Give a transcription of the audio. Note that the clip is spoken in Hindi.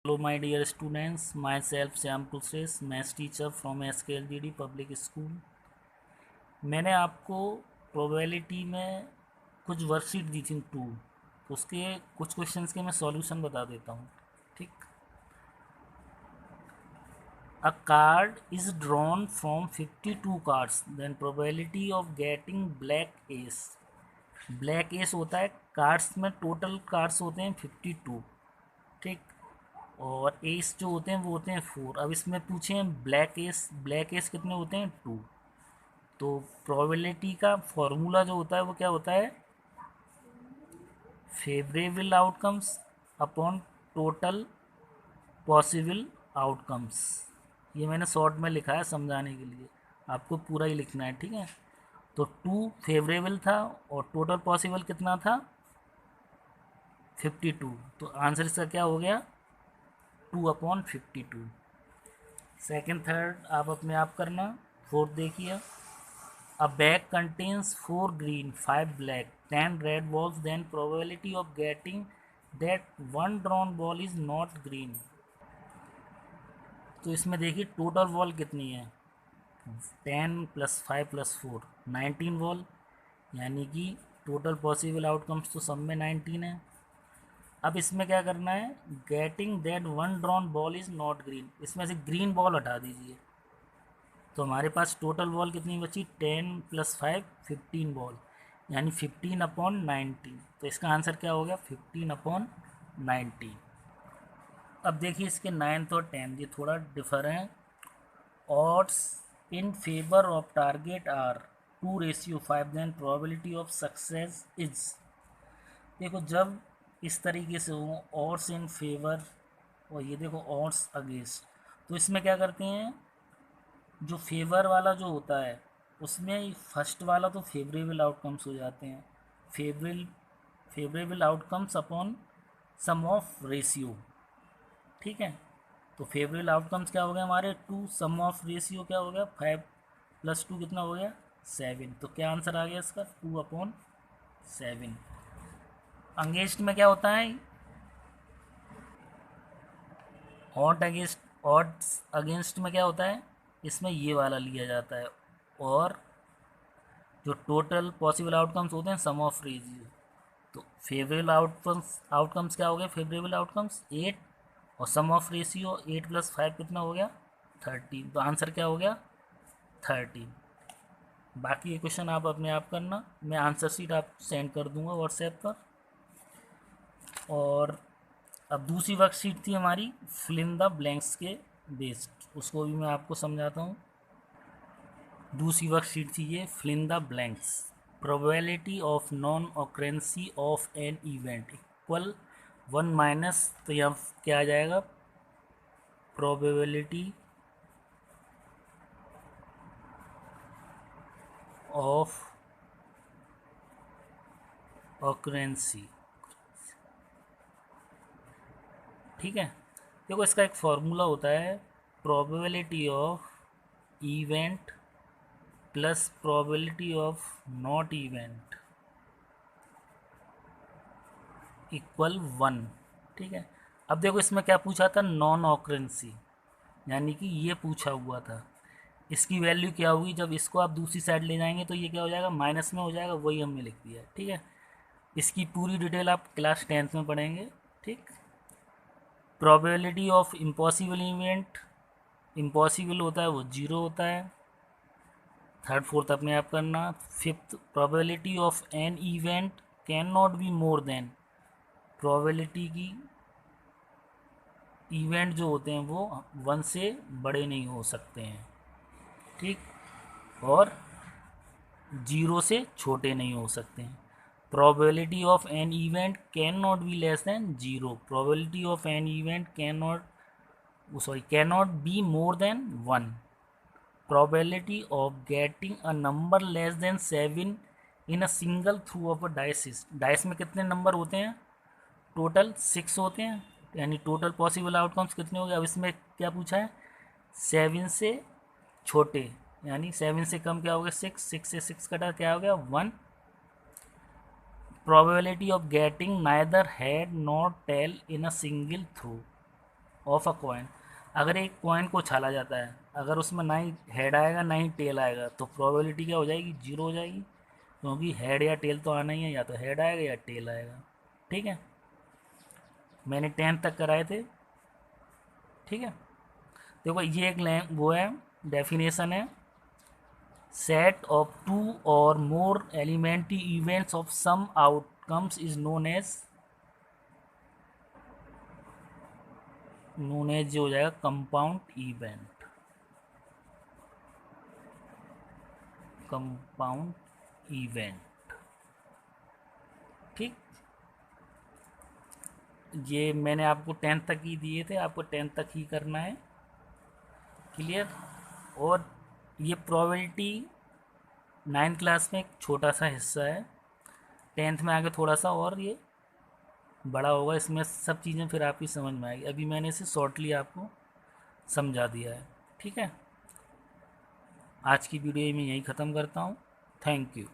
Hello my dear students, myself Shyam Kulsres, maths teacher from SKLGD public school. मैंने आपको प्रोबेबिलिटी में कुछ वर्कशीट दी थी टू, उसके कुछ क्वेश्चंस के मैं सॉल्यूशन बता देता हूँ। ठीक, a card is drawn from 52 cards, then probability of getting black ace. Black ace होता है, कार्ड्स में टोटल कार्ड्स होते हैं 52। ठीक, और एस जो होते हैं वो होते हैं 4। अब इसमें पूछे ब्लैक एस कितने होते हैं 2। तो प्रोबेबिलिटी का फॉर्मूला जो होता है वो क्या होता है, favourable outcomes upon total possible outcomes. ये मैंने शॉर्ट में लिखा है समझाने के लिए, आपको पूरा ही लिखना है। ठीक है, तो 2 फेवरेबल था और टोटल पॉसिबल कितना था 52। तो आंसर इसका क्या हो गया 2/52। सेकेंड थर्ड आप अपने आप करना। फोर्थ देखिए, a bag contains 4 green, 5 black, 10 red balls, then probability of getting that one drawn ball is not green। तो इसमें देखिए टोटल बॉल कितनी है, 10 + 5 + 4 19 बॉल, यानी कि टोटल पॉसिबल आउटकम्स तो सब में 19 है। अब इसमें क्या करना है, getting that one drawn ball is not green, इसमें से ग्रीन बॉल हटा दीजिए। तो हमारे पास टोटल बॉल कितनी बची, 10 + 5 15 बॉल, यानी 15/19। तो इसका आंसर क्या हो गया 15/19। अब देखिए इसके 9th और 10th ये थोड़ा डिफर हैं। Odds in favour of target are 2:5, then probability of success is. देखो जब इस तरीके से हो ऑड्स इन फेवर और ये देखो ऑड्स अगेंस्ट, तो इसमें क्या करते हैं, जो फेवर वाला जो होता है उसमें फर्स्ट वाला तो फेवरेबल आउटकम्स हो जाते हैं, favourable outcomes upon sum of ratio. ठीक है, तो फेवरेबल आउटकम्स क्या हो गया हमारे 2, सम ऑफ रेशियो क्या हो गया 5 + 2 कितना हो गया 7। तो क्या आंसर आ गया इसका 2/7। अगेंस्ट में क्या होता है, ऑड्स अगेंस्ट में क्या होता है, इसमें ये वाला लिया जाता है, और जो टोटल पॉसिबल आउटकम्स होते हैं सम ऑफ रेशियो। तो फेवरेबल आउटकम्स क्या हो गए, फेवरेबल आउटकम्स 8, और सम ऑफ रेशियो 8 + 5 कितना हो गया 13। तो आंसर क्या हो गया 13। बाकी ये क्वेश्चन आप अपने आप करना, मैं आंसर शीट आपको सेंड कर दूंगा व्हाट्सएप पर। और अब दूसरी वर्कशीट थी हमारी फिल इन द ब्लैंक्स के बेस्ड, उसको भी मैं आपको समझाता हूँ। दूसरी वर्कशीट थी ये fill in the blanks. Probability of non occurrence of an event equal 1 minus, तो यहाँ क्या आ जाएगा, प्रोबेबिलिटी ऑफ ऑकरेंसी। ठीक है, देखो इसका एक फॉर्मूला होता है, probability of event plus probability of not event equal 1। ठीक है, अब देखो इसमें क्या पूछा था, नॉन ऑकरेंसी, यानी कि ये पूछा हुआ था। इसकी वैल्यू क्या हुई, जब इसको आप दूसरी साइड ले जाएंगे तो ये क्या हो जाएगा माइनस में हो जाएगा, वही हमने लिख दिया। ठीक है, इसकी पूरी डिटेल आप क्लास 10th में पढ़ेंगे। ठीक, probability of impossible event, impossible होता है वो 0 होता है। थर्ड फोर्थ अपने आप करना। Fifth, probability of an event can not be more than, probability की इवेंट जो होते हैं वो 1 से बड़े नहीं हो सकते हैं। ठीक, और 0 से छोटे नहीं हो सकते हैं। Probability of an event can not be less than 0, probability of an event can not be more than 1, probability of getting a number less than 7 in a single throw of a dice में कितने नंबर होते हैं, टोटल 6 होते हैं, यानी टोटल पॉसिबल आउटकम्स कितने हो गए। अब इसमें क्या पूछा है, 7 से छोटे, यानी 7 से कम क्या हो गया 6, 6 से 6 कटा क्या हो गया 1। Probability of getting neither head not tail in a single throw, of a coin, अगर एक कॉइन को छाला जाता है, अगर उसमें ना ही हेड आएगा ना ही टेल आएगा, तो प्रोबेबिलिटी क्या हो जाएगी, जीरो हो जाएगी, क्योंकि हेड या टेल तो आना ही है, या तो हेड आएगा या टेल आएगा। ठीक है, मैंने 10 तक कराए थे। ठीक है, देखो ये एक वो है, डेफिनेशन है, सेट ऑफ टू और more elementary events of some outcomes is known as जो हो जाएगा कंपाउंड इवेंट, कंपाउंड इवेंट। ठीक, ये मैंने आपको 10 तक ही दिए थे, आपको 10 तक ही करना है, क्लियर। और ये प्रोबेबिलिटी 9th क्लास में एक छोटा सा हिस्सा है, 10th में आके थोड़ा सा और ये बड़ा होगा, इसमें सब चीज़ें फिर आपकी समझ में आएगी। अभी मैंने इसे शॉर्टली आपको समझा दिया है। ठीक है, आज की वीडियो में यही ख़त्म करता हूँ। Thank you.